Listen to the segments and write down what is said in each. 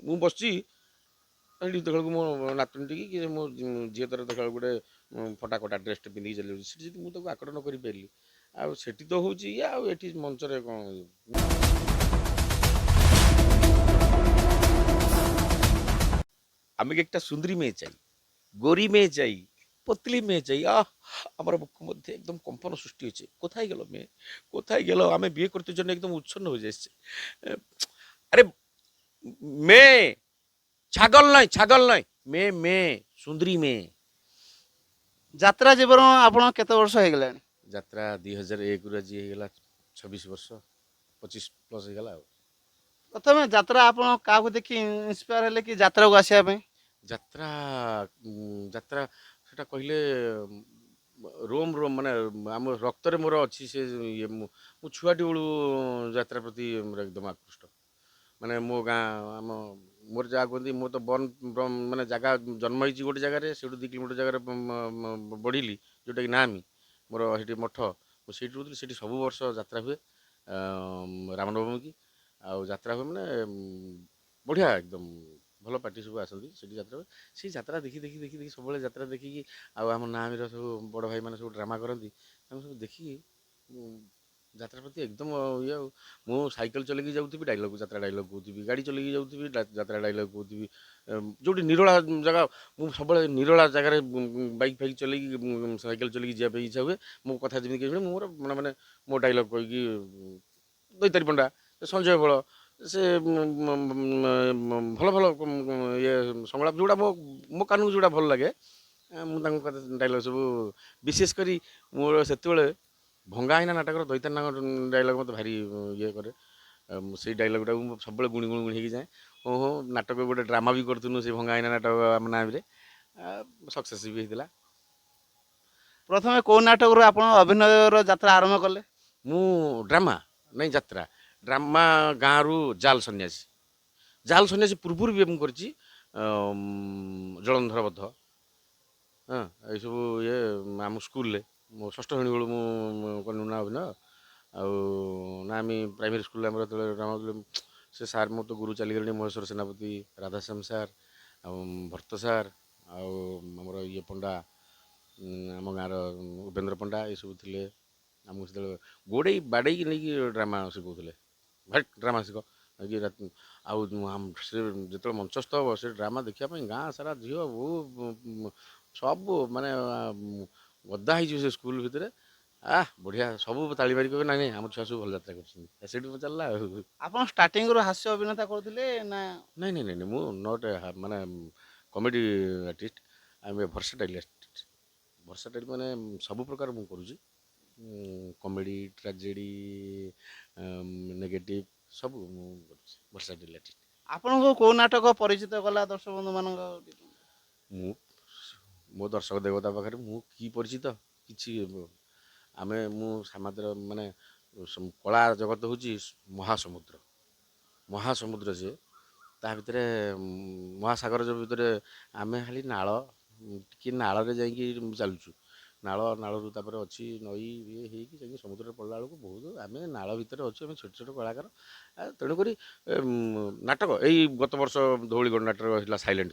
ମୁଁ ବସିଛି ସେଠି ଦେଖିବାକୁ ମୋ ନାତୁଣୀ ଟିକି କି ମୋ ଝିଅ ତର ଦେଖିବାକୁ ଗୋଟେ ଫଟା କଟା ଡ୍ରେସ୍ଟେ ପିନ୍ଧିକି ଚାଲିଯାଉଛି ସେଠି ଯଦି ମୁଁ ତାକୁ ଆକଟ ନ କରିପାରିଲି ଆଉ ସେଠି ତ ହେଉଛି ଇଏ ଆଉ ଏଠି ମଞ୍ଚରେ କ'ଣ আমি একটা সুন্দরী মেয়ে চাই গরি মেয়ে চাই পতলি মেয়ে চাই আমার বুক মধ্যে একদম কম্পন সৃষ্টি হয়েছে কোথায় গেল মেয়ে কোথায় গেল আমি বিয়ে করতে জন্য একদম উচ্ছন্ন হয়ে যাচ্ছে আরে মেয়ে ছাগল নয় মেয়ে মেয়ে সুন্দরী মেয়ে ଯାତ୍ରା ଜୀବନ ଆପଣ କେତେ ବର୍ଷ ହେଇଗଲାଣି? ଯାତ୍ରା 2001ରୁ ଆଜି ହେଇଗଲା 26 ବର୍ଷ 25+ ହେଇଗଲା ଆଉ ପ୍ରଥମେ ଯାତ୍ରା ଆପଣ କାହାକୁ ଦେଖି ଇନ୍ସପାୟାର ହେଲେ କି ଯାତ୍ରାକୁ ଆସିବା ପାଇଁ? ଯାତ୍ରା ଯାତ୍ରା ସେଟା କହିଲେ ରୋମ ରୋମ ମାନେ ଆମ ରକ୍ତରେ ମୋର ଅଛି ସେ ଇଏ ମୁଁ ଛୁଆଟି ବେଳୁ ଯାତ୍ରା ପ୍ରତି ମୋର ଏକଦମ ଆକୃଷ୍ଟ ମାନେ ମୋ ଗାଁ ଆମ ମୋର ଯାହା କୁହନ୍ତି ମୁଁ ତ ମାନେ ଜାଗା ଜନ୍ମ ହେଇଛି ଗୋଟେ ଜାଗାରେ ସେଇଠୁ 2 କିଲୋମିଟର ଜାଗାରେ ବଢ଼ିଲି ଯେଉଁଟାକି ନାମି ମୋର ସେଠି ମଠ ମୁଁ ସେଇଠି ରହୁଥିଲି ସେଠି ସବୁ ବର୍ଷ ଯାତ୍ରା ହୁଏ ରାମନବମୀ କି ଆଉ ଯାତ୍ରା ହୁଏ ମାନେ ବଢ଼ିଆ ଏକଦମ ଭଲ ପାର୍ଟି ସବୁ ଆସନ୍ତି ସେଠି ଯାତ୍ରା ହୁଏ ସେଇ ଯାତ୍ରା ଦେଖି ସବୁବେଳେ ଯାତ୍ରା ଦେଖିକି ଆଉ ଆମ ନାମର ସବୁ ବଡ଼ ଭାଇମାନେ ସବୁ ଡ୍ରାମା କରନ୍ତି ତାଙ୍କୁ ସବୁ ଦେଖିକି ଯାତ୍ରା ପ୍ରତି ଏକଦମ ଇଏ ଆଉ ମୁଁ ସାଇକେଲ ଚଲେଇକି ଯାଉଥିବି ଡାଇଲଗ୍ ଯାତ୍ରା ଡାଇଲଗ୍ କହୁଥିବି ଗାଡ଼ି ଚଲେଇକି ଯାଉଥିବି ଯାତ୍ରା ଡାଇଲଗ୍ କହୁଥିବି ଯେଉଁଠି ନିରୋଳା ଜାଗା ମୁଁ ସବୁବେଳେ ନିରୋଳା ଜାଗାରେ ବାଇକ୍ ଫାଇକ୍ ଚଲେଇକି ସାଇକେଲ ଚଲେଇକି ଯିବା ପାଇଁ ଇଚ୍ଛା ହୁଏ ମୋ କଥା ଯେମିତି ମୁଁ ମୋର ମାନେ ମୋ ଡାଇଲଗ୍ କହିକି ଦୈତାରୀ ପଣ୍ଡା ସଞ୍ଜୟ ବଳ ସେ ଭଲ ଭଲ ଇଏ ସଂଳାପ ଯେଉଁଗୁଡ଼ା ମୋ କାନକୁ ଯେଉଁଟା ଭଲ ଲାଗେ ମୁଁ ତାଙ୍କ କଥା ଡାଇଲଗ୍ ସବୁ ବିଶେଷ କରି ମୋର ସେତେବେଳେ ଭଙ୍ଗାହୀନା ନାଟକର ଦୈତାରୀ ଡାଇଲଗ୍ ମୋତେ ଭାରି ଇଏ କରେ ସେଇ ଡାଇଲଗ୍ଟାକୁ ମୁଁ ସବୁବେଳେ ଗୁଣି ହେଇକି ଯାଏ ହଁ ନାଟକ ଗୋଟେ ଡ୍ରାମା ବି କରୁଥିଲୁ ସେ ଭଙ୍ଗାହୀନା ନାଟକ ଆମ ନାଁରେ ସକ୍ସେସ୍ ବି ହେଇଥିଲା। ପ୍ରଥମେ କୋଉ ନାଟକରୁ ଆପଣ ଅଭିନୟର ଯାତ୍ରା ଆରମ୍ଭ କଲେ? ମୁଁ ଡ୍ରାମା ନାଇଁ ଯାତ୍ରା ଡ୍ରାମା ଗାଁରୁ ଜାଲ ସନ୍ନ୍ୟାସୀ ପୂର୍ବରୁ ବି ମୁଁ କରିଛି ଜଳନ୍ଧର ବଧ ହଁ ଏଇସବୁ ଇଏ ଆମ ସ୍କୁଲରେ ମୋ ଷଷ୍ଠ ଶ୍ରେଣୀ ବେଳୁ ମୁଁ କଲି ନା ଅଭିନୟ ଆଉ ନା ଆମେ ପ୍ରାଇମେରୀ ସ୍କୁଲରେ ଆମର ଯେତେବେଳେ ଡ୍ରାମା ସେ ସାର୍ ମୋ ତ ଗୁରୁ ଚାଲିଗଲେଣି ମହେଶ୍ୱର ସେନାପତି ରାଧାଶ୍ୟାମ ସାର୍ ଆଉ ଭର୍ତ୍ତ ସାର୍ ଆଉ ଆମର ଇଏ ପଣ୍ଡା ଆମ ଗାଁର ଉପେନ୍ଦ୍ର ପଣ୍ଡା ଏସବୁ ଥିଲେ ଆମକୁ ସେତେବେଳେ ଗୋଡ଼େଇ ବାଡ଼େଇକି ନେଇକି ଡ୍ରାମା ଶିଖଉଥିଲେ ଭାଇ ଡ୍ରାମା ଶିଖ ଆଉ ସେ ଯେତେବେଳେ ମଞ୍ଚସ୍ଥ ହେବ ସେ ଡ୍ରାମା ଦେଖିବା ପାଇଁ ଗାଁ ସାରା ଝିଅ ବୋହୂ ସବୁ ମାନେ ଗଦା ହେଇଯିବ ସେ ସ୍କୁଲ ଭିତରେ ବଢ଼ିଆ ସବୁ ତାଳି ମାରି କହିବେ ନାଇଁ ଆମ ଛୁଆ ସବୁ ଭଲ ଯାତ୍ରା କରୁଛନ୍ତି ସେଇଠୁ ଚାଲିଲା ଆଉ ଆପଣ ଷ୍ଟାର୍ଟିଂରୁ ହାସ୍ୟ ଅଭିନେତା କରୁଥିଲେ ନା? ନାଇଁ ମୁଁ ନଟ୍ ମାନେ କମେଡ଼ି ଆର୍ଟିଷ୍ଟ ଆମେ ଭର୍ସାଟାଇଲ୍ ଆର୍ଟିଷ୍ଟ ଭର୍ସାଟାଇଲ୍ ମାନେ ସବୁ ପ୍ରକାର ମୁଁ କରୁଛି କମେଡ଼ି ଟ୍ରାଜେଡ଼ି ନେଗେଟିଭ୍ ସବୁ ମୁଁ କରୁଛି ଭର୍ସାଟାଇଲ୍ ଆର୍ଟିଷ୍ଟ। ଆପଣଙ୍କୁ କୋଉ ନାଟକ ପରିଚିତ କଲା ଦର୍ଶକ ବନ୍ଧୁମାନଙ୍କ? ମୁଁ ମୋ ଦର୍ଶକ ଦେବତା ପାଖରେ ମୁଁ କି ପରିଚିତ କିଛି ମୁଁ ସମାଜର ମାନେ କଳା ଜଗତ ହେଉଛି ମହାସମୁଦ୍ର ସିଏ ତା ଭିତରେ ମହାସାଗର ଯେଉଁ ଭିତରେ ଆମେ ଖାଲି ନାଳ ଟିକେ ନାଳରେ ଯାଇକି ଚାଲୁଛୁ ନାଳରୁ ତାପରେ ଅଛି ନଈ ଇଏ ହେଇକି ଯାଇକି ସମୁଦ୍ରରେ ପଡ଼ିଲା ବେଳକୁ ବହୁତ ଆମେ ନାଳ ଭିତରେ ଅଛୁ ଆମେ ଛୋଟ ଛୋଟ କଳାକାର ତେଣୁକରି ନାଟକ ଏଇ ଗତ ବର୍ଷ ଧଉଳିଗଡ଼ ନାଟକ ହେଇଥିଲା ସାଇଲେଣ୍ଟ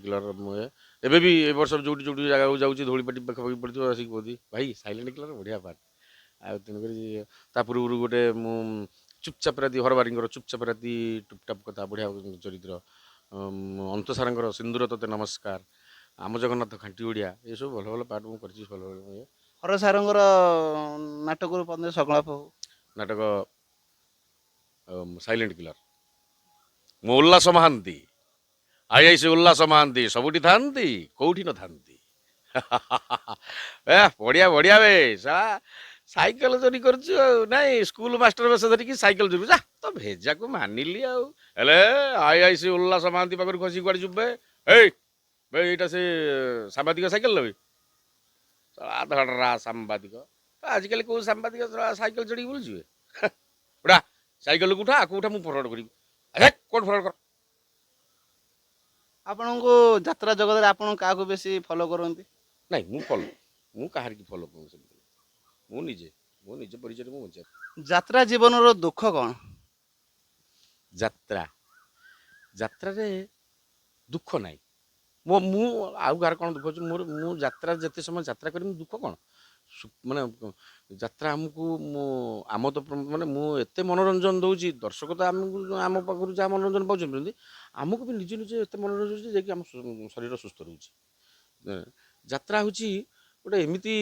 କିଲର ମୁଁ ଏବେ ବି ଏ ବର୍ଷ ଯୋଉଠି ଜାଗାକୁ ଯାଉଛି ଧଉଳିପାଟି ପାଖାପାଖି ପଡ଼ିଥିବ ଆସିକି କହୁଛି ଭାଇ ସାଇଲେଣ୍ଟ କିଲର ବଢ଼ିଆ ପାଠ ଆଉ ତେଣୁକରି ତା ପୂର୍ବରୁ ଗୋଟେ ମୁଁ ଚୁପଚାପ ରାତି ହରବାରୀଙ୍କର ଚୁପଚାପ ରାତି ଟୁପଟାପ କଥା ବଢ଼ିଆ ଚରିତ୍ର ଅନ୍ତସାରଙ୍କର ସିନ୍ଦୁର ତତେ ନମସ୍କାର ଆମ ଜଗନ୍ନାଥ ଖାଣ୍ଟି ଓଡ଼ିଆ ଏସବୁ ଭଲ ଭଲ ପାଠ ମୁଁ କରିଛି ଭଲ ଭଲ ହର ସାରଙ୍କର ନାଟକରୁ ପନ୍ଦର ସଂଳାପ ହଉ ନାଟକ ସାଇଲେଣ୍ଟ କିଲର ମୁଁ ଉଲ୍ଲାସ ମହାନ୍ତି ଆଇଆଇସି ଉଲ୍ଲାସ ମହାନ୍ତି ସବୁଠି ଥାନ୍ତି କୋଉଠି ନଥାନ୍ତି ବଢ଼ିଆ ବେ ସାଇକେଲ ଚୋରି କରୁଛୁ ଆଉ ନାଇଁ ସ୍କୁଲ ମାଷ୍ଟର ବେଶ ଧରିକି ସାଇକେଲ ଚୋରି ଯା ତ ଭେଜାକୁ ମାନିଲି ଆଉ ହେଲେ ଆଇଆଇସି ଉଲ୍ଲାସ ମହାନ୍ତି ପାଖରୁ ଖସି କୁଆଡ଼େ ଯିବେ ଏଇଟା ସେ ସାମ୍ବାଦିକ ସାଇକେଲ ନେବେ ଧଡ଼ରା ସାମ୍ବାଦିକ ଆଜିକାଲି କୋଉ ସାମ୍ବାଦିକ ସାଇକେଲ ଚଢ଼ିକି ବୁଲୁଯିବେ ଉଡ଼ା ସାଇକେଲକୁ ଉଠା ଆକୁ ଉଠା ମୁଁ ଫରୱାର୍ଡ଼ କରିବି କୋଉଠି ଫରୱାର୍ଡ଼ କର। ଆପଣଙ୍କୁ ଯାତ୍ରା ଜଗତରେ ଆପଣ କାହାକୁ ବେଶୀ ଫଲୋ କରନ୍ତି? ନାଇଁ ମୁଁ କାହାରିକି ଫଲୋ କରୁନି ସେମିତି ମୁଁ ନିଜେ ପରିଚୟରେ ମୁଁ ବଞ୍ଚେ। ଯାତ୍ରା ଜୀବନର ଦୁଃଖ କ'ଣ? ଯାତ୍ରା ଯାତ୍ରାରେ ଦୁଃଖ ନାହିଁ। ମୁଁ ଆଉ କାହାର କ'ଣ ଦୁଃଖ ଅଛି ମୋର, ମୁଁ ଯାତ୍ରା ଯେତେ ସମୟ ଯାତ୍ରା କରିବି ଦୁଃଖ କ'ଣ ମାନେ ଯାତ୍ରା ଆମକୁ ଆମ ତ ମାନେ ମୁଁ ଏତେ ମନୋରଞ୍ଜନ ଦେଉଛି, ଦର୍ଶକ ତ ଆମକୁ ଆମ ପାଖରୁ ଯାହା ମନୋରଞ୍ଜନ ପାଉଛନ୍ତି, ଆମକୁ ବି ନିଜେ ନିଜେ ଏତେ ମନୋରଞ୍ଜନ ହେଉଛି ଯାଇକି ଆମ ଶରୀର ସୁସ୍ଥ ରହୁଛି। ଯାତ୍ରା ହେଉଛି ଗୋଟେ ଏମିତି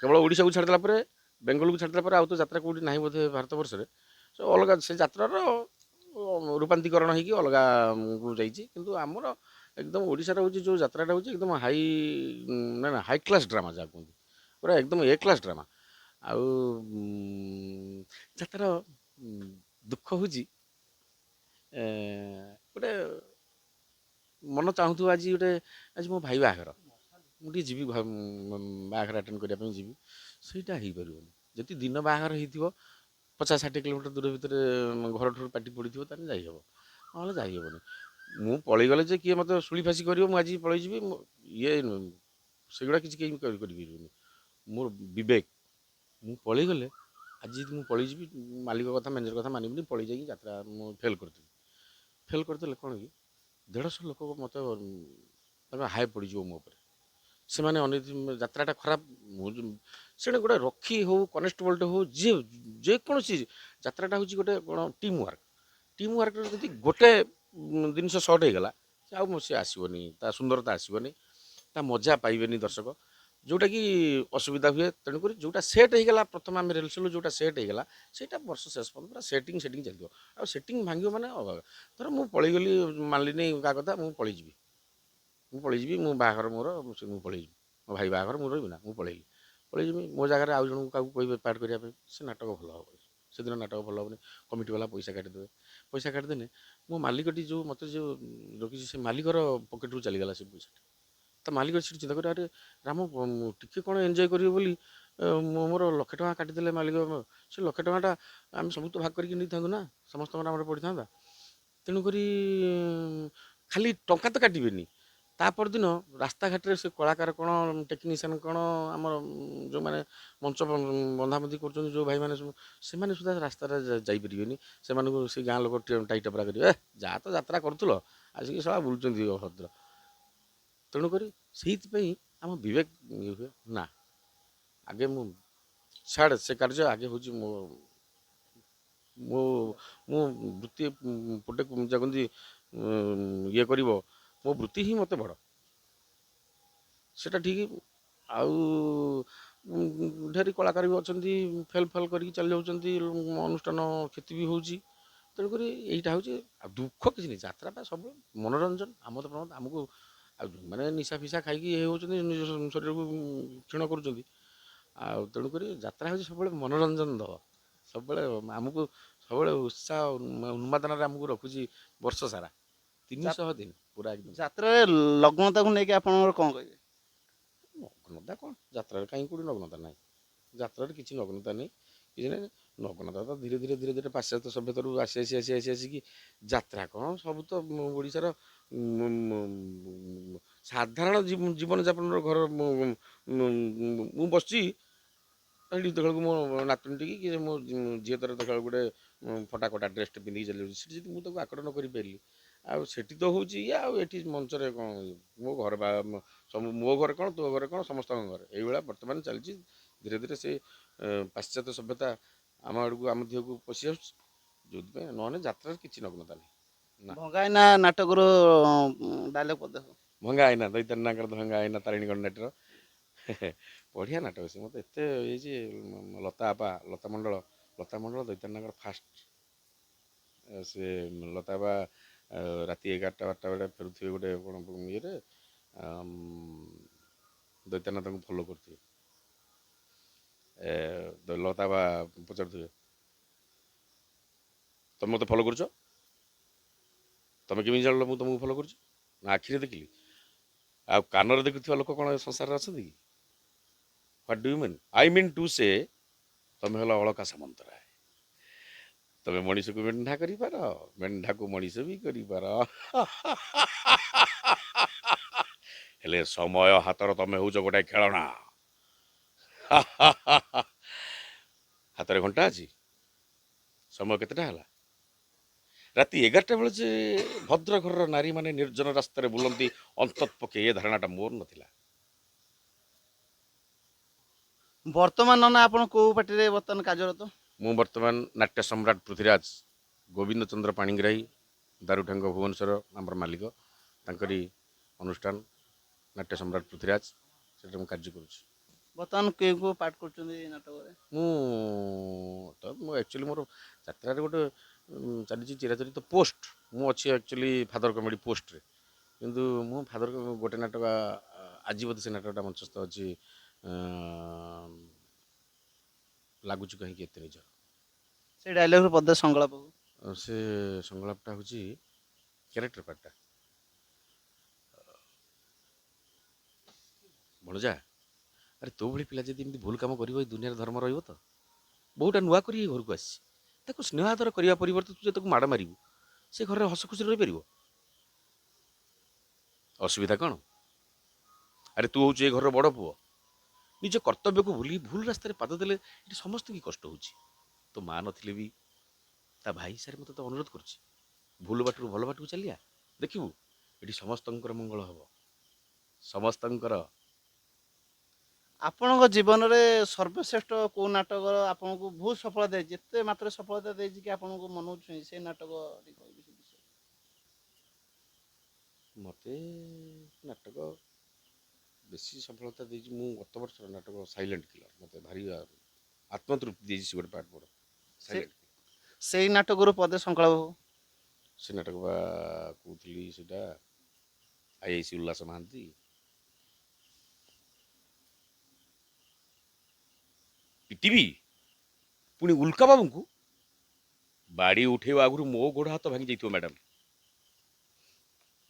କେବଳ ଓଡ଼ିଶାକୁ ଛାଡ଼ିଦେଲା ପରେ, ବେଙ୍ଗଲକୁ ଛାଡ଼ିଦେଲା ପରେ ଆଉ ତ ଯାତ୍ରା କେଉଁଠି ନାହିଁ ବୋଧେ ଭାରତ ବର୍ଷରେ। ସେ ଅଲଗା ସେ ଯାତ୍ରାର ରୂପାନ୍ତରୀକରଣ ହେଇକି ଅଲଗାକୁ ଯାଇଛି, କିନ୍ତୁ ଆମର ଏକଦମ ଓଡ଼ିଶାର ହେଉଛି ଯେଉଁ ଯାତ୍ରାଟା ହେଉଛି ଏକଦମ ନା ହାଇ କ୍ଲାସ୍ ଡ୍ରାମା ଯାହା କୁହନ୍ତି, ପୁରା ଏକଦମ ଏ କ୍ଲାସ୍ ଡ୍ରାମା। ଆଉ ଯାତ୍ରାର ଦୁଃଖ ହେଉଛି ଗୋଟେ ମନ ଚାହୁଁଥିବ ଆଜି ମୋ ଭାଇ ବାହାଘର, ମୁଁ ଟିକେ ଯିବି ବାହାଘର ଆଟେଣ୍ଡ କରିବା ପାଇଁ ଯିବି, ସେଇଟା ହେଇପାରିବନି। ଯଦି ଦିନ ବାହାଘର ହେଇଥିବ 50-60 କିଲୋମିଟର ଦୂର ଭିତରେ ଘରଠାରୁ ପାଟି ପଡ଼ିଥିବ ତାହେଲେ ଯାଇହେବ, ନହେଲେ ଯାଇହେବନି। ମୁଁ ପଳେଇଗଲେ ଯେ କିଏ ମୋତେ ଶୁଳି ଫାସି କରିବ, ମୁଁ ଆଜି ପଳେଇଯିବି ଇଏ ସେଗୁଡ଼ା କିଛି କେହି କରିପାରିବେନି। ମୋର ବିବେକ, ମୁଁ ପଳେଇଗଲେ ଆଜି ଯଦି ମୁଁ ପଳେଇଯିବି ମାଲିକ କଥା ମ୍ୟାନେଜର କଥା ମାନିବିନି, ପଳେଇ ଯାଇକି ଯାତ୍ରା ମୁଁ ଫେଲ୍ କରିଦେଲେ କ'ଣ କି 150 ଲୋକ ମୋତେ ତାଙ୍କ ହାଇ ପଡ଼ିଯିବ ମୋ ଉପରେ। ସେମାନେ ଯାତ୍ରାଟା ଖରାପ, ସେଟା ଗୋଟେ ରକ୍ଷୀ ହଉ କନେଷ୍ଟବଳଟେ ହଉ ଯେକୌଣସି ଯାତ୍ରାଟା ହେଉଛି ଗୋଟେ କ'ଣ ଟିମ୍ ୱାର୍କରେ ଯଦି ଗୋଟେ ଜିନିଷ ସର୍ଟ ହେଇଗଲା ଆଉ ସେ ଆସିବନି, ତା ସୁନ୍ଦରତା ଆସିବନି, ତା ମଜା ପାଇବେନି ଦର୍ଶକ, ଯେଉଁଟାକି ଅସୁବିଧା ହୁଏ। ତେଣୁକରି ଯେଉଁଟା ସେଟ୍ ହେଇଗଲା, ପ୍ରଥମେ ଆମେ ରିହର୍ସାଲ୍ ଯେଉଁଟା ସେଟ୍ ହେଇଗଲା ସେଇଟା ବର୍ଷ ଶେଷ ପର୍ଯ୍ୟନ୍ତ ପୁରା ସେଟିଂ ଚାଲିଥିବ। ଆଉ ସେଟିଂ ଭାଙ୍ଗିବ ମାନେ ଅଭାବ। ଧର ମୁଁ ପଳେଇଗଲି, ମାନିଲିନି କାହା କଥା, ମୁଁ ପଳେଇଯିବି ମୋ ବାହାଘର ମୋର, ମୁଁ ପଳେଇଯିବି, ମୋ ଭାଇ ବାହାଘର ମୁଁ ରହିବି ନା, ମୁଁ ପଳେଇଯିବି ମୋ ଜାଗାରେ ଆଉ ଜଣଙ୍କୁ କାହାକୁ କହିବେ ପାର୍ଟ କରିବା ପାଇଁ, ସେ ନାଟକ ଭଲ ହେବନି, ସେଦିନ ନାଟକ ଭଲ ହେବନି। କମିଟି ବାଲା ପଇସା କାଟିଦେବେ, ପଇସା କାଟିଦେଲେ ମୋ ମାଲିକଟି ମୋତେ ଯେଉଁ ରଖିଛି ସେ ମାଲିକର ପକେଟରୁ ଚାଲିଗଲା ସେ ପଇସାଟା। ତା ମାଲିକ ସେଠି ଚିନ୍ତା କରି, ଆରେ ରାମ ଟିକେ କ'ଣ ଏନ୍ଜୟ କରିବେ ବୋଲି ମୋର 1,00,000 କାଟିଦେଲେ ମାଲିକ। ସେ 1,00,000ଟା ଆମେ ସବୁ ତ ଭାଗ କରିକି ନେଇଥାନ୍ତୁ ନା, ସମସ୍ତଙ୍କର ଆମର ପଡ଼ିଥାନ୍ତା। ତେଣୁକରି ଖାଲି ଟଙ୍କା ତ କାଟିବେନି, ତା ପରଦିନ ରାସ୍ତାଘାଟରେ ସେ କଳାକାର କ'ଣ, ଟେକ୍ନିସିଆନ୍ କ'ଣ, ଆମର ଯେଉଁମାନେ ମଞ୍ଚ ବନ୍ଧାବନ୍ଧି କରୁଛନ୍ତି ଯେଉଁ ଭାଇମାନେ ସବୁ, ସେମାନେ ସୁଦ୍ଧା ରାସ୍ତାରେ ଯାଇପାରିବେନି। ସେମାନଙ୍କୁ ସେ ଗାଁ ଲୋକ ଟାଇଟ୍ ଟପରା କରିବେ, ଯାହା ତ ଯାତ୍ରା କରୁଥିଲ ଆସିକି ସଳା ବୁଲୁଛନ୍ତି ଅଭଦ୍ର। ତେଣୁକରି ସେଇଥିପାଇଁ ଆମ ବିବେକ ଇଏ ହୁଏ ନା, ଆଗେ ମୁଁ ଛାଡ଼ ସେ କାର୍ଯ୍ୟ, ଆଗେ ହେଉଛି ମୁଁ ବୃତ୍ତି ପଟେ ଯେମିତି ଇଏ କରିବ, ମୋ ବୃତ୍ତି ହିଁ ମୋତେ ବଡ଼, ସେଇଟା ଠିକ୍। ଆଉ ଢେରି କଳାକାର ବି ଅଛନ୍ତି ଫେଲ୍ କରିକି ଚାଲି ଯାଉଛନ୍ତି, ଅନୁଷ୍ଠାନ କ୍ଷତି ବି ହେଉଛି। ତେଣୁକରି ଏଇଟା ହେଉଛି, ଆଉ ଦୁଃଖ କିଛି ନାହିଁ। ଯାତ୍ରାଟା ସବୁ ମନୋରଞ୍ଜନ, ଆମୋଦ ପ୍ରମୋଦ। ଆମକୁ ଆଉ ମାନେ ନିଶା ଫିସା ଖାଇକି ଇଏ ହେଉଛନ୍ତି, ନିଜ ଶରୀରକୁ କ୍ଷୀଣ କରୁଛନ୍ତି। ଆଉ ତେଣୁକରି ଯାତ୍ରା ହେଉଛି ସବୁବେଳେ ମନୋରଞ୍ଜନ ଦେବ, ସବୁବେଳେ ଆମକୁ ସବୁବେଳେ ଉତ୍ସାହ ଉନ୍ମାଦନାରେ ଆମକୁ ରଖୁଛି ବର୍ଷ ସାରା, 300 ଦିନ ପୁରା ଏକଦମ। ଯାତ୍ରାରେ ଲଗ୍ନତାକୁ ନେଇକି ଆପଣଙ୍କର କ'ଣ କହିବେ? ନଗ୍ନତା କ'ଣ, ଯାତ୍ରାରେ କାହିଁ କେଉଁଠି ନଗ୍ନତା ନାହିଁ, ଯାତ୍ରାରେ କିଛି ନଗ୍ନତା ନାହିଁ, କିଛି ନାହିଁ। ନଗ୍ନତା ତ ଧୀରେ ଧୀରେ ପାଶ୍ଚାତ୍ୟ ସଭ୍ୟତାରୁ ଆସିକି ଯାତ୍ରା କ'ଣ, ସବୁ ତ ଓଡ଼ିଶାର ସାଧାରଣ ଜୀବନଯାପନର ଘର। ମୁଁ ବସିଛି ସେଠି ଦେଖିବାକୁ ମୋ ନାତୁଣୀଟିକି କି ମୋ ଝିଅ ତର ଦେଖିବାକୁ ଗୋଟେ ଫଟାକଟା ଡ୍ରେସ୍ଟେ ପିନ୍ଧିକି ଚାଲିଯାଉଛି, ସେଠି ଯଦି ମୁଁ ତାକୁ ଆକଟ ନ କରିପାରିଲି, ଆଉ ସେଠି ତ ହେଉଛି ଇଏ, ଆଉ ଏଠି ମଞ୍ଚରେ କ'ଣ ମୋ ଘର ସବୁ ମୋ ଘରେ କ'ଣ ତୋ ଘରେ କ'ଣ ସମସ୍ତଙ୍କ ଘରେ, ଏଇଭଳିଆ ବର୍ତ୍ତମାନ ଚାଲିଛି। ଧୀରେ ଧୀରେ ସେ ପାଶ୍ଚାତ୍ୟ ସଭ୍ୟତା ଆମ ଆଡ଼କୁ, ଆମ ଦେହକୁ ପଶି ଆସୁଛି, ଯେଉଁଥିପାଇଁ ନହେଲେ ଯାତ୍ରାରେ କିଛି ନଗ୍ନତା ନାହିଁ। ନା ଭଙ୍ଗାଇନା ନାଟକରୁ ଡାଇଲଗ ପଦେ। ଭଙ୍ଗା ଆଇନା, ଦୈତାରିଣୀଙ୍କର ଭଙ୍ଗା ଆଇନା, ତାରିଣୀଗଡ଼ ନାଟ୍ୟର ବଢ଼ିଆ ନାଟକ ସେ। ମୋତେ ଏତେ ହେଇଛି ଲତା ମଣ୍ଡଳ ଦୈତାରିଣୀଙ୍କର ଫାଷ୍ଟ, ସେ ଲତା ବା ରାତି 11ଟା 12ଟା ବେଳେ ଫେରୁଥିବେ ଗୋଟେ କ'ଣ ଇଏରେ, ଦୈତାରିଣୀ ତାଙ୍କୁ ଫଲୋ କରୁଥିବେ, ଲତା ବା ପଚାରୁଥିବେ, ତମେ ମୋତେ ଫଲୋ କରୁଛ, ତମେ କେମିତି ଜାଣିଲ ମୁଁ ତମକୁ ଫଲୋ କରୁଛି? ନା ଆଖିରେ ଦେଖିଲି, ଆଉ କାନରେ ଦେଖୁଥିବା ଲୋକ କ'ଣ ସଂସାରରେ ଅଛନ୍ତି କି? What do you mean? I mean to say ତମେ ହେଲ ଅଳକା ସାମନ୍ତରାୟ, ତମେ ମଣିଷକୁ ମେଣ୍ଢା କରିପାର, ମେଣ୍ଢାକୁ ମଣିଷ ବି କରିପାର, ହେଲେ ସମୟ ହାତର ତମେ ହେଉଛ ଗୋଟେ ଖେଳଣା। ହାତରେ ଘଣ୍ଟା ଅଛି, ସମୟ କେତେଟା ହେଲା? ରାତି 11ଟା ବେଳେ ଯେ ଭଦ୍ର ଘରର ନାରୀମାନେ ନିର୍ଜନ ରାସ୍ତାରେ ବୁଲନ୍ତି ଅନ୍ତତ୍ ପକ୍ଷେ ଏ ଧାରଣାଟା ମୋର ନଥିଲା। ବର୍ତ୍ତମାନ ନନା ଆପଣ କୋଉ ପାର୍ଟିରେ ବର୍ତ୍ତମାନ କାର୍ଯ୍ୟରତ? ମୁଁ ବର୍ତ୍ତମାନ ନାଟ୍ୟ ସମ୍ରାଟ ପୃଥ୍ୱୀରାଜ ଗୋବିନ୍ଦ ଚନ୍ଦ୍ର ପାଣିଗ୍ରାହୀ ଦାରୁଠେଙ୍ଗ ଭୁବନେଶ୍ୱର ଆମର ମାଲିକ, ତାଙ୍କରି ଅନୁଷ୍ଠାନ ନାଟ୍ୟ ସମ୍ରାଟ ପୃଥ୍ୱୀରାଜ, ସେଠାରେ ମୁଁ କାର୍ଯ୍ୟ କରୁଛି। ବର୍ତ୍ତମାନ କେଉଁ କେଉଁ ପାର୍ଟ କରୁଛନ୍ତି ଏଇ ନାଟକରେ? ମୁଁ ଆକ୍ଚୁଆଲି ମୋର ଯାତ୍ରାରେ ଗୋଟେ ଚାଲିଛି ଚିରାଚରିତ ପୋଷ୍ଟ। ମୁଁ ଅଛି ଆକ୍ଚୁଆଲି ଫାଦର କମେଡ଼ି ପୋଷ୍ଟରେ, କିନ୍ତୁ ମୁଁ ଫାଦର ଗୋଟେ ନାଟକ ଆଜି ବୋଧେ ସେ ନାଟକଟା ମଞ୍ଚସ୍ଥ ଅଛି, ଲାଗୁଛୁ କାହିଁକି ଏତେ ନିଜର। ସେଇ ଡାଇଲଗ୍ର ପଦେ ସଂଳାପ। ସେ ସଂଳାପଟା ହେଉଛି କ୍ୟାରେକ୍ଟର ପାର୍ଟଟା। ଭଣଜା, ଆରେ ତୋ ଭଳି ପିଲା ଯଦି ଏମିତି ଭୁଲ କାମ କରିବ, ଏଇ ଦୁନିଆରେ ଧର୍ମ ରହିବ ତ? ବହୁଟା ନୂଆ କରି ଏ ଘରକୁ ଆସିଛି, ତାକୁ ସ୍ନେହ ଆଦର କରିବା ପରିବର୍ତ୍ତେ ତୁ ଯେ ତାକୁ ମାଡ଼ ମାରିବୁ, ସେ ଘରେ ହସ ଖୁସିରେ ରହିପାରିବ? ଅସୁବିଧା କ'ଣ? ଆରେ ତୁ ହେଉଛୁ ଏ ଘରର ବଡ଼ ପୁଅ, ନିଜ କର୍ତ୍ତବ୍ୟକୁ ଭୁଲି ଭୁଲ ରାସ୍ତାରେ ପାଦ ଦେଲେ ଏଠି ସମସ୍ତଙ୍କୁ କଷ୍ଟ ହେଉଛି। ତୋ ମା ନଥିଲେ ବି ତା ଭାଇ ହିସାବରେ ମୋତେ ତ ଅନୁରୋଧ କରୁଛି, ଭୁଲ ବାଟରୁ ଭଲ ବାଟକୁ ଚାଲିଆ, ଦେଖିବୁ ଏଠି ସମସ୍ତଙ୍କର ମଙ୍ଗଳ ହେବ, ସମସ୍ତଙ୍କର। ଆପଣଙ୍କ ଜୀବନରେ ସର୍ବଶ୍ରେଷ୍ଠ କୋଉ ନାଟକ ଆପଣଙ୍କୁ ବହୁତ ସଫଳତା ଦେଇଛି, ଏତେ ମାତ୍ରାରେ ସଫଳତା ଦେଇଛି କି ଆପଣଙ୍କୁ ମନକୁ ଛୁଇଁ ସେଇ ନାଟକ ଟିକେ କହିବେ ସେ ବିଷୟରେ? ମୋତେ ନାଟକ ବେଶୀ ସଫଳତା ଦେଇଛି, ମୁଁ ଗତ ବର୍ଷର ନାଟକ ସାଇଲେଣ୍ଟ କିଲର ମୋତେ ଭାରି ଆତ୍ମତୃପ୍ତି ଦେଇଛି। ସେ ଗୋଟେ ପାର୍ଟ ମୋର ସେ ସାଇଲେଣ୍ଟ କିଲର। ସେଇ ନାଟକରୁ ପଦେ ସଂକଳ୍ପ। ସେ ନାଟକ ବା କହୁଥିଲି ସେଇଟା ଆଇଆଇସି ଉଲ୍ଲାସ ମହାନ୍ତି। ପିଟିବି ପୁଣି ଉଲ୍କା ବାବୁଙ୍କୁ? ବାଡ଼ି ଉଠେଇବା ଆଗରୁ ମୋ ଗୋଡ଼ ହାତ ଭାଙ୍ଗି ଯାଇଥିବ ମ୍ୟାଡ଼ାମ୍।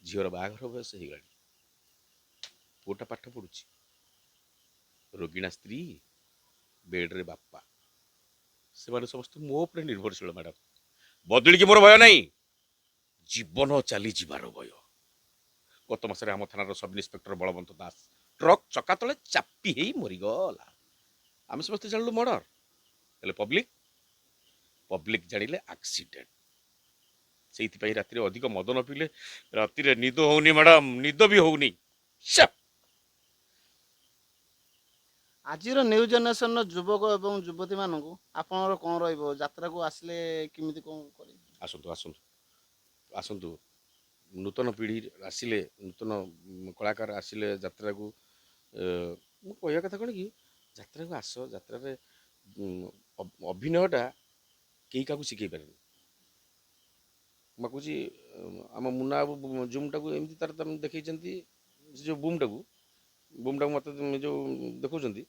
ଝିଅର ବାହାଘର ବୟସ ହେଇଗଲାଣି, ପୁଅଟା ପାଠ ପଢ଼ୁଛି, ରୋଗିଣା ସ୍ତ୍ରୀ, ବେଡ୍ରେ ବାପା, ସେମାନେ ସମସ୍ତେ ମୋ ଉପରେ ନିର୍ଭରଶୀଳ ମ୍ୟାଡ଼ାମ୍। ବଦଳିକି ମୋର ଭୟ ନାହିଁ, ଜୀବନ ଚାଲିଯିବାର ଭୟ। ଗତ ମାସରେ ଆମ ଥାନାର ସବ୍ ଇନ୍ସପେକ୍ଟର ବଳବନ୍ତ ଦାସ ଟ୍ରକ୍ ଚକା ତଳେ ଚାପି ହେଇ ମରିଗଲା। ଆମେ ସମସ୍ତେ ଜାଣିଲୁ ମର୍ଡର, ହେଲେ ପବ୍ଲିକ୍ ଜାଣିଲେ ଆକ୍ସିଡେଣ୍ଟ। ସେଇଥିପାଇଁ ରାତିରେ ଅଧିକ ମଦ ନ ପିଇଲେ ରାତିରେ ନିଦ ହଉନି ମ୍ୟାଡ଼ାମ୍, ନିଦ ବି ହଉନି। ଆଜିର ନ୍ୟୁ ଜେନେରେସନର ଯୁବକ ଏବଂ ଯୁବତୀ ମାନଙ୍କୁ ଆପଣଙ୍କର କ'ଣ ରହିବ, ଯାତ୍ରାକୁ ଆସିଲେ କେମିତି କ'ଣ କରିବେ? ଆସନ୍ତୁ ଆସନ୍ତୁ ଆସନ୍ତୁ, ନୂତନ ପିଢ଼ି ଆସିଲେ, ନୂତନ କଳାକାର ଆସିଲେ ଯାତ୍ରାକୁ, ମୁଁ କହିବା କଥା କ'ଣ କି, ଯାତ୍ରାକୁ ଆସ, ଯାତ୍ରାରେ ଅଭିନୟଟା କେହି କାହାକୁ ଶିଖେଇ ପାରେନି। ମୁଁ କହୁଛି ଆମ ମୁନା ବାବୁ ଜୁମ୍ଟାକୁ ଏମିତି ତାର ତମେ ଦେଖେଇଛନ୍ତି, ସେ ଯେଉଁ ବୁମ୍ଟାକୁ ମୋତେ ଯେଉଁ ଦେଖାଉଛନ୍ତି,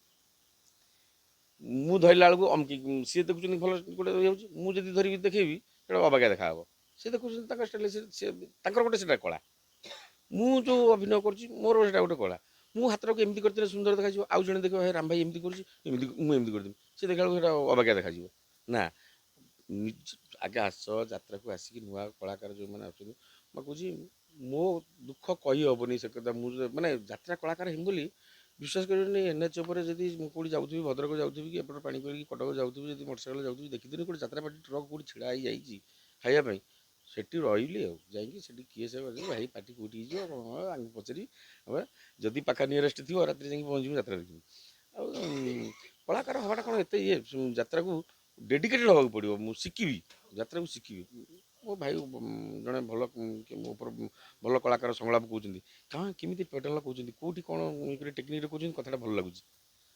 ମୁଁ ଧରିଲା ବେଳକୁ ଅମକି, ସିଏ ଦେଖୁଛନ୍ତି ଭଲ ଗୋଟେ ହେଇଯାଉଛି, ମୁଁ ଯଦି ଧରିକି ଦେଖେଇବି ସେଇଟା ଅବାଗିଆ ଦେଖାହେବ। ସେ ଦେଖୁଛନ୍ତି ତାଙ୍କ ଷ୍ଟାଇଲ୍, ସେ ତାଙ୍କର ଗୋଟେ ସେଇଟା କଳା। ମୁଁ ଯେଉଁ ଅଭିନୟ କରୁଛି ମୋର ସେଇଟା ଗୋଟେ କଳା। ମୁଁ ହାତଟାକୁ ଏମିତି କରିଥିଲେ ସୁନ୍ଦର ଦେଖାଯିବ, ଆଉ ଜଣେ ଦେଖିବ ହେ ରାମ ଭାଇ ଏମିତି କରୁଛି, ଏମିତି ମୁଁ ଏମିତି କରିଦେବି, ସେ ଦେଖିଲା ବେଳକୁ ସେଇଟା ଅବାଗିଆ ଦେଖାଯିବ। ନା, ଆଗେ ଆସ, ଯାତ୍ରାକୁ ଆସିକି ନୂଆ କଳାକାର ଯେଉଁମାନେ ଆସୁଛନ୍ତି, ମୁଁ କହୁଛି ମୋ ଦୁଃଖ କହି ହେବନି ସେ କଥା। ମୁଁ ମାନେ ଯାତ୍ରା କଳାକାର ହେବି ବୋଲି, ବିଶ୍ୱାସ କରିବେନି, NH ଉପରେ ଯଦି ମୁଁ କେଉଁଠି ଯାଉଥିବି, ଭଦ୍ରକ ଯାଉଥିବି କି ଏପଟେ ପାଣି କରିକି କଟକ ଯାଉଥିବି, ଯଦି ମୋଟରସାଇକେଲ ଯାଉଥିବି, ଦେଖିଥିଲି ଗୋଟେ ଯାତ୍ରା ପାର୍ଟି ଟ୍ରକ୍ କେଉଁଠି ଛିଡ଼ା ହେଇଯାଇଛି ଖାଇବା ପାଇଁ, ସେଠି ରହିଲି ଆଉ ଯାଇକି ସେଠି କିଏ ସେ ଭାଇ ପାର୍ଟି କେଉଁଠି ହେଇଯିବ ଆଙ୍କୁ ପଚାରି, ଯଦି ପାଖା ନିୟରେଷ୍ଟ ଥିବ ରାତିରେ ଯାଇକି ପହଞ୍ଚିବି ଯାତ୍ରା ଦେଖିବି। ଆଉ କଳାକାର ହେବାଟା କ'ଣ ଏତେ ଇଏ, ଯାତ୍ରାକୁ ଡେଡିକେଟେଡ୍ ହେବାକୁ ପଡ଼ିବ। ମୁଁ ଶିଖିବି, ଯାତ୍ରାକୁ ଶିଖିବି। ମୋ ଭାଇ ଜଣେ ଭଲ ମୋ ଉପରେ ଭଲ କଳାକାର ସଂଳାପ କହୁଛନ୍ତି, କାରଣ କେମିତି ପେଟଲ କହୁଛନ୍ତି, କେଉଁଠି କ'ଣ ଟେକ୍ନିକ୍ରେ କହୁଛନ୍ତି, କଥାଟା ଭଲ ଲାଗୁଛି,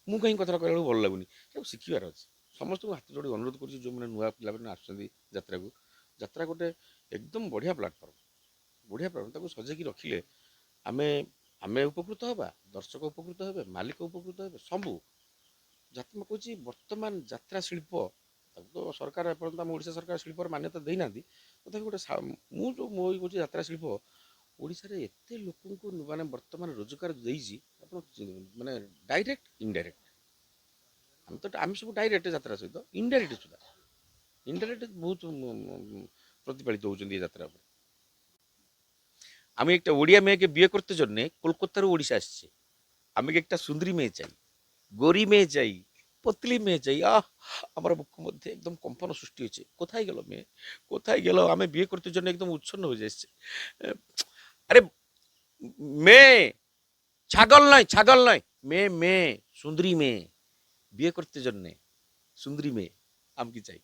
ମୁଁ କାହିଁକି କଥାଟା କହିଲା ବେଳକୁ ଭଲ ଲାଗୁନି, ତାକୁ ଶିଖିବାର ଅଛି। ସମସ୍ତଙ୍କୁ ହାତ ଯୋଡ଼ି ଅନୁରୋଧ କରୁଛି, ଯେଉଁମାନେ ନୂଆ ପିଲାମାନେ ଆସୁଛନ୍ତି ଯାତ୍ରାକୁ, ଯାତ୍ରା ଗୋଟେ ଏକଦମ ବଢ଼ିଆ ପ୍ଲାଟଫର୍ମ, ତାକୁ ସଜେଇକି ରଖିଲେ ଆମେ ଆମେ ଉପକୃତ ହେବା, ଦର୍ଶକ ଉପକୃତ ହେବେ, ମାଲିକ ଉପକୃତ ହେବେ, ସବୁ। ଯାତ୍ରା କହୁଛି ବର୍ତ୍ତମାନ ଯାତ୍ରା ଶିଳ୍ପ, ତାକୁ ତ ସରକାର ଏପର୍ଯ୍ୟନ୍ତ ଆମ ଓଡ଼ିଶା ସରକାର ଶିଳ୍ପର ମାନ୍ୟତା ଦେଇନାହାନ୍ତି, ତଥାପି ଗୋଟେ ମୁଁ ଯେଉଁ ମୋ କହୁଛି ଯାତ୍ରା ଶିଳ୍ପ ଓଡ଼ିଶାରେ ଏତେ ଲୋକଙ୍କୁ ମାନେ ବର୍ତ୍ତମାନ ରୋଜଗାର ଦେଇଛି, ଆପଣ ମାନେ ଡାଇରେକ୍ଟ ଇନଡାଇରେକ୍ଟ। ଆମେ ସବୁ ଡାଇରେକ୍ଟ ଯାତ୍ରା ସହିତ ଇନଡାଇରେକ୍ଟ ସୁଦ୍ଧା, ଇନଡାଇରେକ୍ଟ ବହୁତ প্রতিফলিত হচ্ছেন এই যাত্রা উপরে। আমি একটা ওড়িয়া মেয়েকে বিয়ে করতে জন্যে কলকাতার ওড়িশা আসছে, আমি একটা সুন্দরী মেয়ে চাই, গরি মেয়ে চাই, পতলি মেয়ে চাই। আহ, আমার বুকের মধ্যে একদম কম্পন সৃষ্টি হয়েছে। কোথায় গেল মেয়ে, কোথায় গেল? আমি বিয়ে করতে জন্য একদম উচ্ছন্ন হয়ে যাচ্ছে। আরে মেয়ে, ছাগল নয়, ছাগল নয়, মেয়ে, মেয়ে, সুন্দরী মেয়ে, বিয়ে করতে জন্যে সুন্দরী মেয়ে। আমি কি চাই?